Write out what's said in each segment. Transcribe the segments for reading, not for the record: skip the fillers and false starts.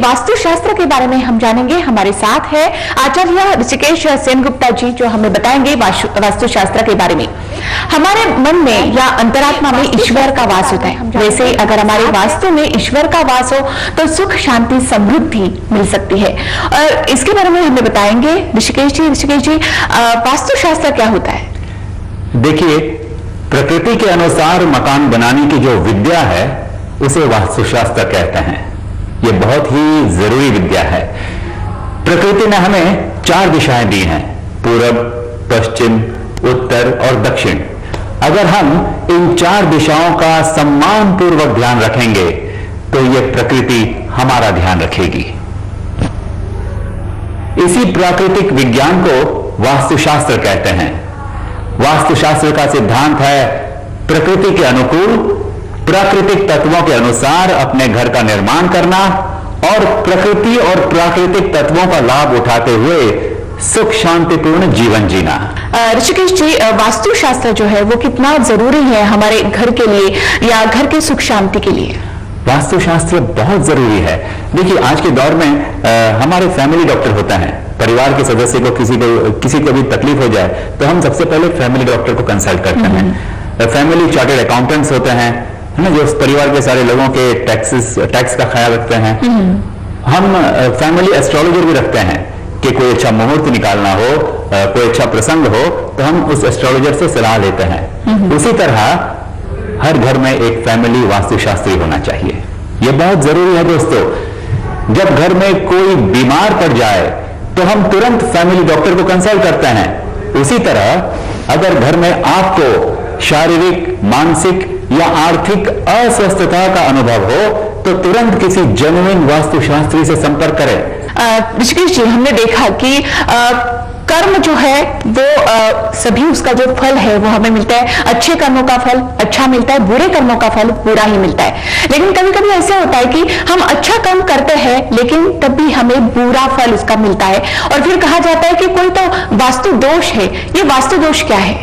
वास्तु शास्त्र के बारे में हम जानेंगे। हमारे साथ है आचार्य ऋषिकेश सेनगुप्ता जी, जो हमें बताएंगे वास्तु शास्त्र के बारे में। हमारे मन में या अंतरात्मा में ईश्वर का वास होता है। वैसे अगर हमारे वास्तु में ईश्वर का वास हो तो सुख, शांति, समृद्धि मिल सकती है। और इसके बारे में हमें बताएंगे ऋषिकेश जी, वास्तु शास्त्र क्या होता है? देखिए, प्रकृति के अनुसार मकान बनाने की जो विद्या है उसे वास्तुशास्त्र कहते हैं। ये बहुत ही जरूरी विद्या है। प्रकृति ने हमें 4 दिशाएं दी हैं, पूरब, पश्चिम, उत्तर और दक्षिण। अगर हम इन 4 दिशाओं का सम्मानपूर्वक ध्यान रखेंगे तो ये प्रकृति हमारा ध्यान रखेगी। इसी प्राकृतिक विज्ञान को वास्तुशास्त्र कहते हैं। वास्तुशास्त्र का सिद्धांत है प्रकृति के अनुकूल, प्राकृतिक तत्वों के अनुसार अपने घर का निर्माण करना और प्रकृति और प्राकृतिक तत्वों का लाभ उठाते हुए सुख शांतिपूर्ण जीवन जीना। ऋषिकेश जी, वास्तु शास्त्र जो है वो कितना जरूरी है हमारे घर के लिए या घर के सुख शांति के लिए? वास्तुशास्त्र बहुत जरूरी है। देखिए, आज के दौर में हमारे फैमिली डॉक्टर होता है। परिवार के सदस्य को किसी को भी तकलीफ हो जाए तो हम सबसे पहले फैमिली डॉक्टर को कंसल्ट करते हैं। फैमिली चार्टर्ड अकाउंटेंट्स होते हैं, है ना, जो परिवार के सारे लोगों के टैक्स का ख्याल रखते हैं। हम फैमिली एस्ट्रोलॉजर भी रखते हैं कि कोई अच्छा मुहूर्त निकालना हो, कोई अच्छा प्रसंग हो तो हम उस एस्ट्रोलॉजर से सलाह लेते हैं। उसी तरह हर घर में एक फैमिली वास्तुशास्त्री होना चाहिए। यह बहुत जरूरी है दोस्तों। जब घर में कोई बीमार पड़ जाए तो हम तुरंत फैमिली डॉक्टर को कंसल्ट करते हैं। उसी तरह अगर घर में आपको शारीरिक, मानसिक या आर्थिक अस्वस्थता का अनुभव हो तो तुरंत किसी जेन्युइन वास्तुशास्त्री से संपर्क करें। ऋषिकेश जी, हमने देखा कि कर्म जो है वो सभी उसका जो फल है वो हमें मिलता है। अच्छे कर्मों का फल अच्छा मिलता है, बुरे कर्मों का फल बुरा ही मिलता है। लेकिन कभी कभी ऐसा होता है कि हम अच्छा कर्म करते हैं लेकिन तब भी हमें बुरा फल उसका मिलता है और फिर कहा जाता है कि कोई तो वास्तु दोष है। ये वास्तु दोष क्या है?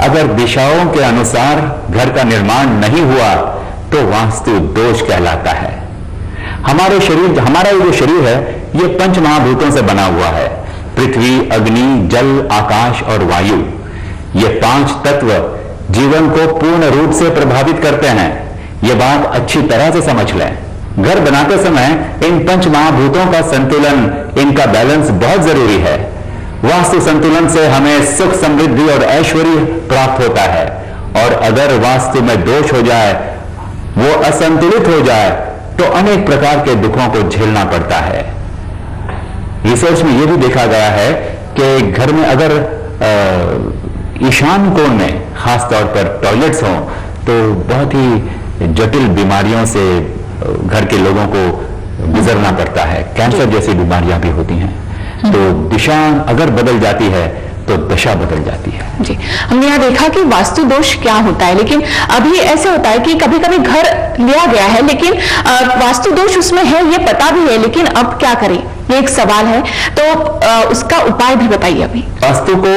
अगर दिशाओं के अनुसार घर का निर्माण नहीं हुआ तो वास्तु दोष कहलाता है। हमारा ये जो शरीर है ये 5 महाभूतों से बना हुआ है। पृथ्वी, अग्नि, जल, आकाश और वायु। ये 5 तत्व जीवन को पूर्ण रूप से प्रभावित करते हैं। ये बात अच्छी तरह से समझ लें। घर बनाते समय इन 5 महाभूतों का संतुलन, इनका बैलेंस बहुत जरूरी है। वास्तु संतुलन से हमें सुख, समृद्धि और ऐश्वर्य प्राप्त होता है। और अगर वास्तु में दोष हो जाए, वो असंतुलित हो जाए तो अनेक प्रकार के दुखों को झेलना पड़ता है। रिसर्च में यह भी देखा गया है कि घर में अगर ईशान कोण में खास तौर पर टॉयलेट्स हों तो बहुत ही जटिल बीमारियों से घर के लोगों को गुजरना पड़ता है। कैंसर जैसी बीमारियां भी होती हैं। तो दिशा अगर बदल जाती है तो दशा बदल जाती है। जी, हमने यहाँ देखा कि वास्तु दोष क्या होता है, लेकिन अभी ऐसे होता है कि कभी कभी घर लिया गया है लेकिन वास्तु दोष उसमें है, ये पता भी है, लेकिन अब क्या करें, ये एक सवाल है। तो उसका उपाय भी बताइए। अभी वास्तु को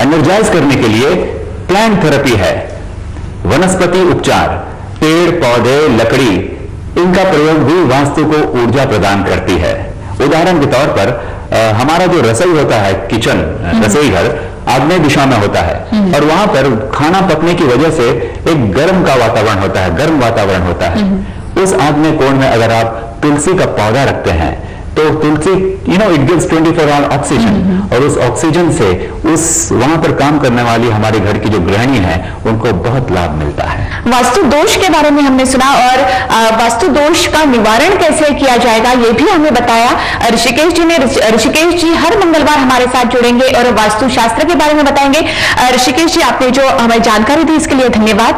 एनर्जाइज करने के लिए प्लांट थेरेपी है, वनस्पति उपचार, पेड़, पौधे, लकड़ी, इनका प्रयोग भी वास्तु को ऊर्जा प्रदान करती है। उदाहरण के तौर पर हमारा जो रसोई होता है, किचन, रसोई घर आग्नेय दिशा में होता है और वहां पर खाना पकने की वजह से एक गर्म का वातावरण होता है, गर्म वातावरण होता है। उस आग्नेय कोण में अगर आप तुलसी का पौधा रखते हैं तो तुलसी इट गिव्स 24 आवर ऑक्सीजन और उस ऑक्सीजन से वहां पर काम करने वाली हमारे घर की जो गृहिणी है उनको बहुत लाभ मिलता है। वास्तु दोष के बारे में हमने सुना और वास्तु दोष का निवारण कैसे किया जाएगा ये भी हमें बताया ऋषिकेश जी ने। ऋषिकेश जी हर मंगलवार हमारे साथ जुड़ेंगे और वास्तु शास्त्र के बारे में बताएंगे। ऋषिकेश जी, आपने जो हमें जानकारी दी इसके लिए धन्यवाद।